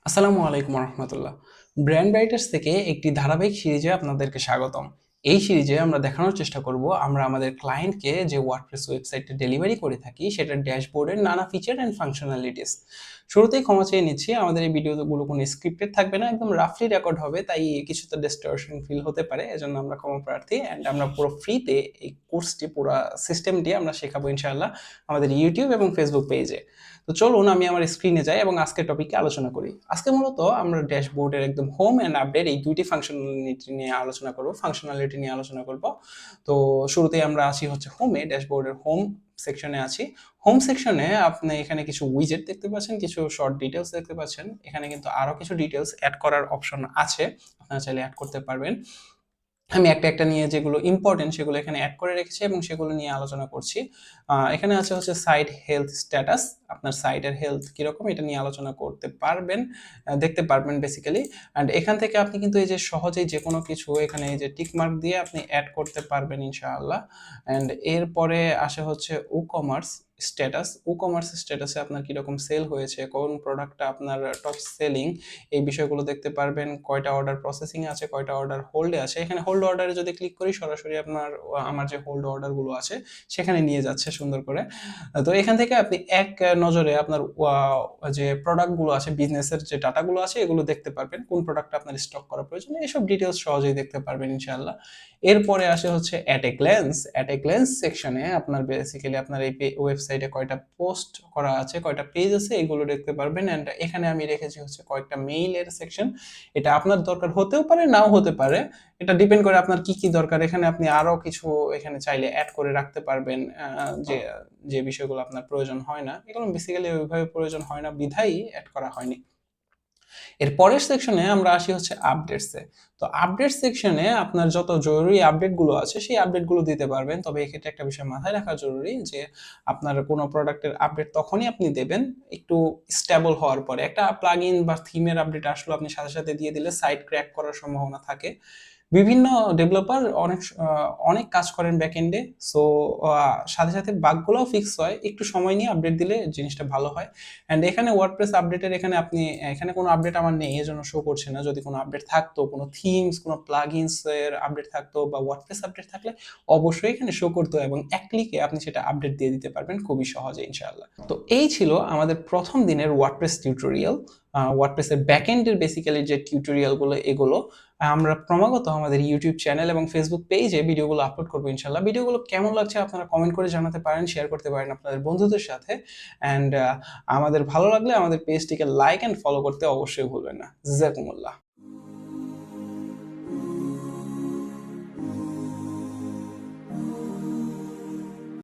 আসসালামু আলাইকুম রহমতুল্লাহ। Brand writers থেকে একটি ধারাবাহিক সিরিজে আপনাদেরকে স্বাগতম। এই সিরিজে আমরা দেখানোর চেষ্টা করব আমরা আমাদের ক্লায়েন্টকে যে ওয়ার্ডপ্রেস ওয়েবসাইটটা ডেলিভারি করে থাকি সেটার ড্যাশবোর্ডের নানা ফিচার অ্যান্ড ফাংশনালিটিস। শুরুতেই ক্ষমা চেয়ে নিচ্ছি, আমাদের এই ভিডিওগুলো কোনো স্ক্রিপ্টেড থাকবে না, একদম রাফলি রেকর্ড হবে, তাই কিছুটা ডিস্টরশন ফিল হতে পারে, এজন্য আমরা ক্ষমা প্রার্থী। অ্যান্ড আমরা পুরো ফ্রিতে এই কোর্সটি পুরো সিস্টেমটি আমরা শেখাবো ইনশাআল্লাহ আমাদের ইউটিউব এবং ফেসবুক পেজে। তো চলুন আমি আমার স্ক্রিনে যাই এবং আজকের টপিকে আলোচনা করি। আজকে মূলত আমরা ড্যাশবোর্ডের একদম হোম অ্যান্ড আপডেট এই দুইটি ফাংশনালিটি নিয়ে আলোচনা করব। তো শুরুতেই আমরা আসি হচ্ছে হোমে, ড্যাশবোর্ডের হোম সেকশনে আছি। হোম সেকশনে আপনি এখানে কিছু উইজেট দেখতে পাচ্ছেন, কিছু শর্ট ডিটেলস দেখতে পাচ্ছেন। এখানে কিন্তু আরো কিছু ডিটেলস অ্যাড করার অপশন আছে, আপনারা চাইলে অ্যাড করতে পারবেন। আমি একটা একটা নিয়ে যেগুলো ইম্পর্টেন্ট সেগুলো এখানে অ্যাড করে রেখেছি এবং সেগুলো নিয়ে আলোচনা করছি। এখানে আছে হচ্ছে সাইট হেলথ স্ট্যাটাস, আপনার সাইটের হেলথ কীরকম এটা নিয়ে আলোচনা করতে পারবেন, দেখতে পারবেন বেসিক্যালি। অ্যান্ড এখান থেকে আপনি কিন্তু এই যে সহজেই যে কোনো কিছু এখানে এই যে টিকমার্ক দিয়ে আপনি অ্যাড করতে পারবেন ইনশাআল্লাহ। অ্যান্ড এরপরে আসে হচ্ছে কমার্স স্ট্যাটাস। কমার্স স্ট্যাটাসে আপনার কীরকম সেল হয়েছে, কোন প্রোডাক্টটা আপনার টপ সেলিং, এই বিষয়গুলো দেখতে পারবেন। কয়টা অর্ডার প্রসেসিং আছে, কয়টা অর্ডার হোল্ডে আছে। এখানে হোল্ড অর্ডারে যদি ক্লিক করি সরাসরি আমার যে হোল্ড অর্ডারগুলো আছে সেখানে নিয়ে যাচ্ছে সুন্দর করে। তো এখান থেকে আপনি এক নজরে আপনার যে প্রোডাক্টগুলো আছে, বিজনেসের যে ডাটাগুলো আছে এগুলো দেখতে পারবেন, কোন প্রোডাক্টটা আপনার স্টক করা প্রয়োজন, এসব ডিটেলস সহজেই দেখতে পারবেন ইনশাআল্লাহ। এরপরে আসে হচ্ছে at a glance. At a glance সেকশনে আপনার বেসিক্যালি আপনার এই ওয়েবসাইটে কয়টা পোস্ট করা আছে, কয়টা পেজ আছে এগুলো দেখতে পারবেন। অ্যান্ড এখানে আমি রেখেছি হচ্ছে কয়েকটা মেইলের সেকশন। এটা আপনার দরকার হতেও পারে, নাও হতে পারে, এটা ডিপেন্ড করে আপনার কি কি দরকার। এখানে আপনি আরো কিছু এখানে চাইলে অ্যাড করে রাখতে পারবেন, যে যে বিষয়গুলো আপনার প্রয়োজন হয় না, এগুলো বেসিক্যালি ওইভাবে প্রয়োজন হয় না বিধায়ই অ্যাড করা হয়নি। এর পরের সেকশনে আমরা আসি হচ্ছে আপডেটসে। তো আপডেট সেকশনে আপনার যত জরুরি আপডেটগুলো আছে সেই আপডেটগুলো দিতে পারবেন। তবে এক্ষেত্রে একটা বিষয় মাথায় রাখা জরুরি যে আপনার কোনো প্রোডাক্টের আপডেট তখনই আপনি দেবেন একটু স্টেবল হওয়ার পরে। একটা প্লাগইন বা থিমের আপডেট আসলো আপনি সাথে সাথে দিয়ে দিলে সাইট ক্র্যাক করার সম্ভাবনা থাকে। বিভিন্ন ডেভেলপার অনেক কাজ করেন ব্যাকএন্ডে। সো সাথে সাথে বাগগুলোও ফিক্স হয়, একটু সময় নিয়ে আপডেট দিলে জিনিসটা ভালো হয়। অ্যান্ড এখানে ওয়ার্ডপ্রেস আপডেটের এখানে কোনো আপডেট আমার নেই, এজন্য শো করছে না। যদি কোনো আপডেট থাকতো, কোনো থিমস, কোনো প্লাগইনস এর আপডেট থাকতো বা ওয়ার্ডপ্রেস আপডেট থাকলে অবশ্যই এখানে শো করতো এবং এক ক্লিকে আপনি সেটা আপডেট দিয়ে দিতে পারবেন খুবই সহজে ইনশাআল্লাহ। তো এই ছিল আমাদের প্রথম দিনের ওয়ার্ডপ্রেস টিউটোরিয়াল। ওয়ার্ডপ্রেসের ব্যাকএন্ডের বেসিক্যালি যে টিউটোরিয়ালগুলো এগুলো আমরা ক্রমাগত আমাদের ইউটিউব চ্যানেল এবং ফেসবুক পেজে ভিডিওগুলো আপলোড করবো ইনশাল্লাহ। ভিডিওগুলো কেমন লাগছে আপনারা কমেন্ট করে জানাতে পারেন, শেয়ার করতে পারেন আপনাদের বন্ধুদের সাথে। অ্যান্ড আমাদের ভালো লাগলে আমাদের পেজটিকে লাইক অ্যান্ড ফলো করতে অবশ্যই ভুলবেন না। জাযাকুমুল্লাহ।